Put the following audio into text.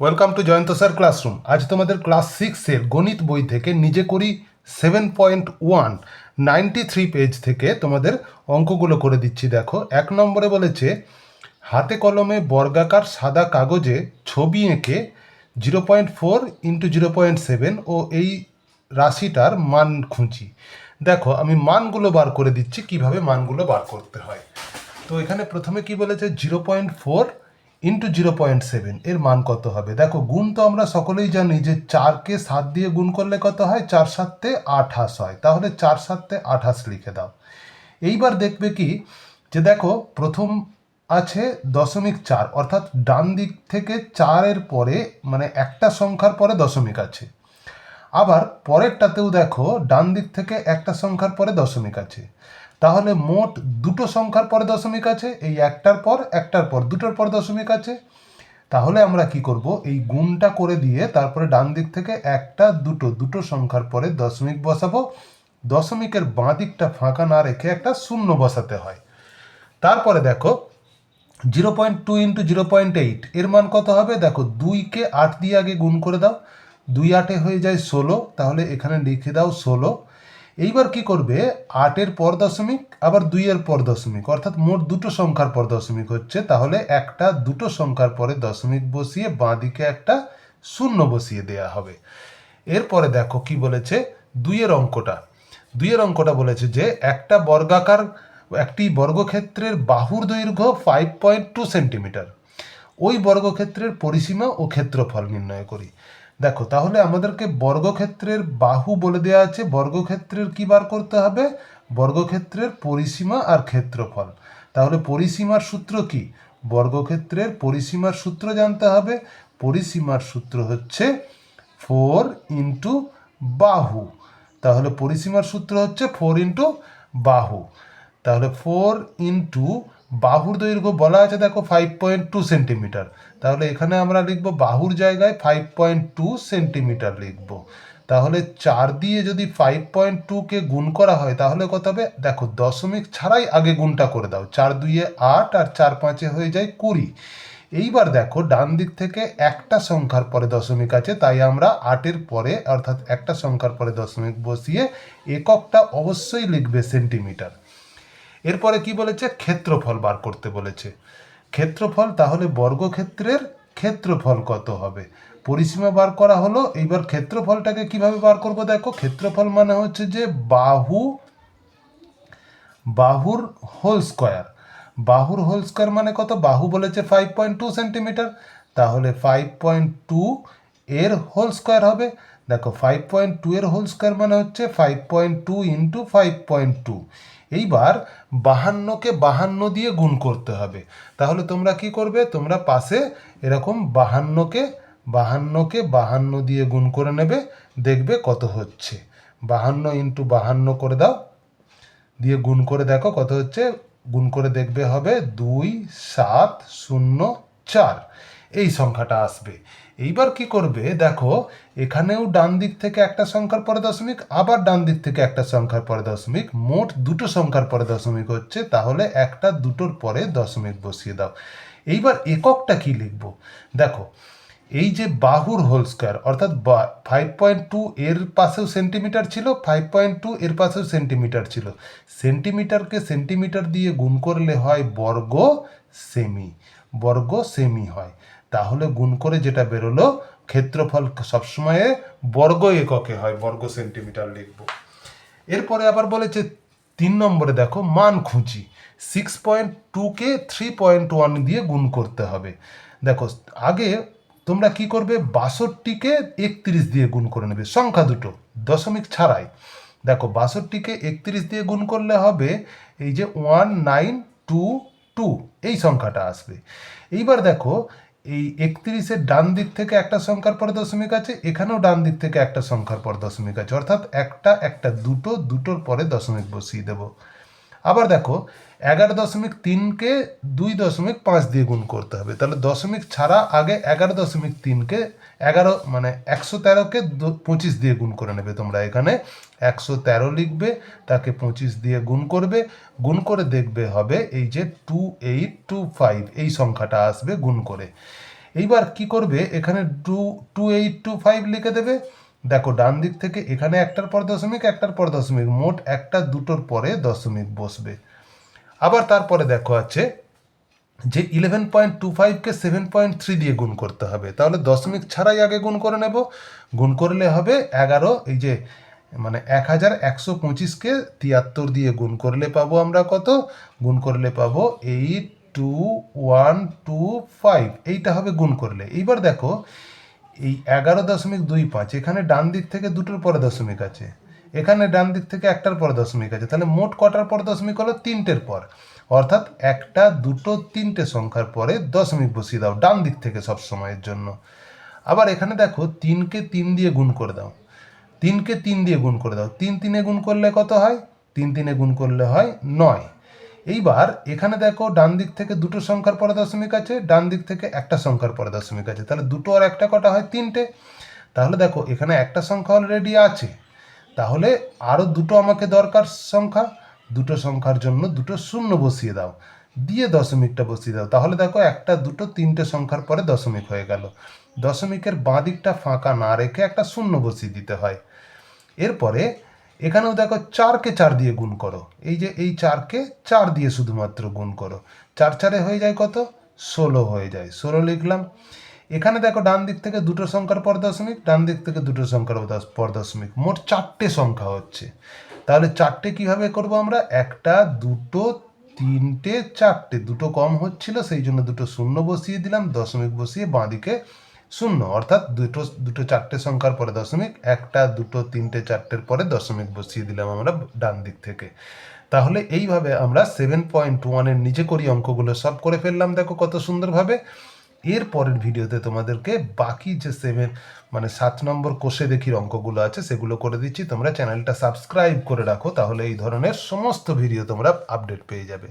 Welcome to Jayanta sir classroom. আজ তোমাদের class 6-এর গণিত বই থেকে নিজে করি 7.1 93 পেজ থেকে তোমাদের অঙ্কগুলো করে দিচ্ছি। দেখো, 1 নম্বরে বলেছে হাতে কলমে বর্গাকার সাদা কাগজে ছবি এঁকে 0.4 ইন্টু 0.7 ও এই রাশিটার মান খুঁজি। দেখো, আমি মানগুলো বার করে দিচ্ছি, কিভাবে মানগুলো বার করতে হয়। তো এখানে প্রথমে কি বলেছে, 0.4 ইন্টু 0.7 এর মান কত হবে। দেখো, গুণ তো আমরা সকলেই জানি যে 4কে 7 দিয়ে গুণ করলে কত হয়, 4 7 28 হয়। তাহলে 4 7 28 লিখে দাও। এইবার দেখবে কি যে দেখো, প্রথম আছে 0.4, অর্থাৎ ডান দিক থেকে 4-এর পরে মানে একটা সংখ্যার পরে দশমিক আছে। আবার পরেরটাতেও দেখো, ডান দিক থেকে একটা সংখ্যার পরে দশমিক আছে। তাহলে মোট দুটো সংখ্যার পরে দশমিক আছে, এই একটার পর দুটোর পর দশমিক আছে। তাহলে আমরা কি করব, এই গুণটা করে দিয়ে তারপরে ডান দিক থেকে একটা দুটো সংখ্যার পরে দশমিক বসাবো। দশমিকের বাঁ দিকটা ফাঁকা না রেখে একটা শূন্য বসাতে হয়। তারপরে দেখো, 0.2 ইন্টু 0.8 এর মান কত হবে। দেখো, 2কে 8 দিয়ে আগে গুণ করে দাও, 2 8 হয়ে যায় 16, তাহলে এখানে লিখে দাও 16। এইবার কি করবে, 8-এর পর দশমিক আবার 2-এর পর দশমিক, অর্থাৎ মোট দুটো সংখ্যার পর দশমিক হচ্ছে। তাহলে একটা দুটো সংখ্যার পরে দশমিক বসিয়ে বাঁ দিকে একটা শূন্য বসিয়ে দেয়া হবে। এরপরে দেখো কি বলেছে, 2-এর অঙ্কটা বলেছে যে একটি বর্গক্ষেত্রের বাহুর দৈর্ঘ্য 5.2 সেন্টিমিটার, ওই বর্গক্ষেত্রের পরিসীমা ও ক্ষেত্রফল নির্ণয় করি। দেখো, তাহলে আমাদেরকে বর্গক্ষেত্রের বাহু বলে দেওয়া আছে, বর্গক্ষেত্রের কি বার করতে হবে, বর্গক্ষেত্রের পরিসীমা আর ক্ষেত্রফল। তাহলে পরিসীমার সূত্র কি, বর্গক্ষেত্রের পরিসীমার সূত্র জানতে হবে। পরিসীমার সূত্র হচ্ছে 4 ইন্টু বাহু। তাহলে পরিসীমার সূত্র হচ্ছে 4 ইন্টু বাহু। তাহলে 4 ইন্টু বাহুর দৈর্ঘ্য বলা আছে দেখো 5.2 সেন্টিমিটার। তাহলে এখানে আমরা লিখব বাহুর জায়গায় 5.2 সেন্টিমিটার লিখব। তাহলে 4 দিয়ে যদি 5.2কে গুণ করা হয় তাহলে কত হবে, দেখো দশমিক ছাড়াই আগে গুণটা করে দাও। 4 2-এ 8 আর 4 5-এ হয়ে যায় 20। এইবার দেখো, ডান দিক থেকে একটা সংখ্যার পরে দশমিক আছে, তাই আমরা 8-এর পরে অর্থাৎ একটা সংখ্যার পরে দশমিক বসিয়ে এককটা অবশ্যই লিখবে সেন্টিমিটার। এরপরে কি বলেছে, ক্ষেত্রফল বার করতে বলেছে। ক্ষেত্রফল, তাহলে বর্গক্ষেত্রের ক্ষেত্রফল কত হবে। পরিসীমা বার করা হলো, এইবার ক্ষেত্রফলটাকে কিভাবে বার করব। দেখো, ক্ষেত্রফল মানে হচ্ছে যে বাহুর হোল স্কোয়ার। বাহুর হোল স্কোয়ার মানে কত, বাহু বলেছে 5.2 সেন্টিমিটার, তাহলে 5.2 এর হোল স্কোয়ার হবে। দেখো, 5.2 এর হোল স্কোয়ার মানে হচ্ছে 5.2 ইন্টু 5.2। এইবার 52কে 52 দিয়ে গুণ করতে হবে। তাহলে তোমরা কি করবে, তোমরা পাশে এরকম 52কে 52 দিয়ে গুণ করে নেবে, দেখবে কত হচ্ছে। 52 ইন্টু 52 করে দাও, দিয়ে গুণ করে দেখো কত হচ্ছে। গুণ করে দেখবে হবে 2704, এই সংখ্যাটা আসবে। এইবার কি করবে, দেখো এখানেও ডান দিক থেকে একটা সংখ্যার পরে দশমিক, আবার ডান দিক থেকে একটা সংখ্যার পরে দশমিক, মোট দুটো সংখ্যার পরে দশমিক হচ্ছে। তাহলে একটা দুটোর পরে দশমিক বসিয়ে দাও। এইবার এককটা কি লিখবো, দেখো এই যে বাহুর হোল স্কোয়ার অর্থাৎ 5.2 এর পাশেও সেন্টিমিটার ছিল, 5.2 এর পাশেও সেন্টিমিটার ছিল। সেন্টিমিটারকে সেন্টিমিটার দিয়ে গুণ করলে হয় বর্গ সেমি হয়। তাহলে গুণ করে যেটা বেরোলো, ক্ষেত্রফল সবসময় বর্গ এককে হয়, বর্গ সেন্টিমিটার লিখব। এরপরে আবার বলেছে 3 নম্বরে দেখো, মান খুঁজি। 6.2কে 3.1 দিয়ে গুণ করতে হবে। দেখো, আগে তোমরা কি করবে, 62কে 31 দিয়ে গুণ করে নেবে, সংখ্যা দুটো দশমিক ছাড়াই। দেখো, 62কে 31 দিয়ে গুণ করলে হবে এই যে 1922, এই সংখ্যাটা আসবে। এইবার দেখো, এই 31-এর ডান দিক থেকে একটা সংখ্যার পরে দশমিক আছে, এখানেও ডান দিক থেকে একটা সংখ্যার পর দশমিক আছে, অর্থাৎ একটা দুটোর পরে দশমিক বসিয়ে দেব। আবার দেখো, 11.3কে 2.5 দিয়ে গুণ করতে হবে। তাহলে দশমিক ছাড়া আগে 11.3কে 11 মানে 113কে 25 দিয়ে গুণ করে নেবে। তোমরা এখানে 113 লিখবে, তাকে 25 দিয়ে গুণ করবে। গুণ করে দেখবে হবে এই যে 2825, এই সংখ্যাটা আসবে গুণ করে। এইবার কি করবে, এখানে 2825 লিখে দেবে। দেখো ডান দিক থেকে এখানে একটার পর দশমিক, একটার পর দশমিক, মোট একটা দুটোর পরে দশমিক বসবে। আবার তারপরে দেখো আছে যে 11.25কে 7.3 দিয়ে গুণ করতে হবে, তাহলে দশমিক ছাড়াই আগে গুণ করে নেব। গুণ করলে হবে 11, এই যে মানে 1125কে 73 দিয়ে গুণ করলে পাবো আমরা কত, গুণ করলে পাবো 82125, এইটা হবে গুণ করলে। এইবার দেখো এই 11.25, এখানে ডান দিক থেকে দুটোর পরে দশমিক আছে, এখানে ডান দিক থেকে একটার পর দশমিক আছে, তাহলে মোট কটার পর দশমিক হলো, তিনটের পর। অর্থাৎ একটা, দুটো, তিনটে সংখ্যার পরে দশমিক বসিয়ে দাও ডান দিক থেকে সব সময়ের জন্য। আবার এখানে দেখো 3কে 3 দিয়ে গুণ করে দাও, 3কে 3 দিয়ে গুণ করে দাও, 3 3-এ গুণ করলে কত হয়, 3 3-এ গুণ করলে হয় 9। এইবার এখানে দেখো ডান দিক থেকে দুটো সংখ্যার পরে দশমিক আছে, ডান দিক থেকে একটা সংখ্যার পরে দশমিক আছে, তাহলে দুটো আর একটা কটা হয়, 3টে। তাহলে দেখো এখানে একটা সংখ্যা অলরেডি আছে, তাহলে আরও দুটো আমাকে দরকার সংখ্যা, দুটো সংখ্যার জন্য দুটো শূন্য বসিয়ে দাও, দিয়ে দশমিকটা বসিয়ে দাও। তাহলে দেখো একটা, দুটো, তিনটে সংখ্যার পরে দশমিক হয়ে গেল। দশমিকের বাঁ দিকটা ফাঁকা না রেখে একটা শূন্য বসিয়ে দিতে হয়। এরপরে এখানেও দেখো 4কে 4 দিয়ে গুণ করো, এই যে এই 4কে 4 দিয়ে শুধুমাত্র গুণ করো, 4 4-এ হয়ে যায় কত, 16 হয়ে যায়, 16 লিখলাম। এখানে দেখো ডান দিক থেকে দুটো সংখ্যার পর দশমিক, ডান দিক থেকে দুটো সংখ্যার পর দশমিক, মোট 4টে সংখ্যা হচ্ছে। তাহলে 4টে কিভাবে করব আমরা, একটা, দুটো, তিনটে, 4টে, দুটো কম হচ্ছিল সেই জন্য দুটো শূন্য বসিয়ে দিলাম, দশমিক বসিয়ে বাঁদিকে শূন্য, অর্থাৎ দুটো দুটো 4টে সংখ্যার পরে দশমিক, একটা, দুটো, তিনটে, 4টের পরে দশমিক বসিয়ে দিলাম আমরা ডান দিক থেকে। তাহলে এইভাবে আমরা 7.1-এর নিজে করি অঙ্কগুলো সব করে ফেললাম, দেখো কত সুন্দরভাবে। এর পরের ভিডিওতে তোমাদেরকে বাকি যে 7 নম্বর কোষে দেখির অঙ্কগুলো আছে সেগুলো করে দিচ্ছি। তোমরা চ্যানেলটা সাবস্ক্রাইব করে রাখো, তাহলে এই ধরনের সমস্ত ভিডিও তোমরা আপডেট পেয়ে যাবে।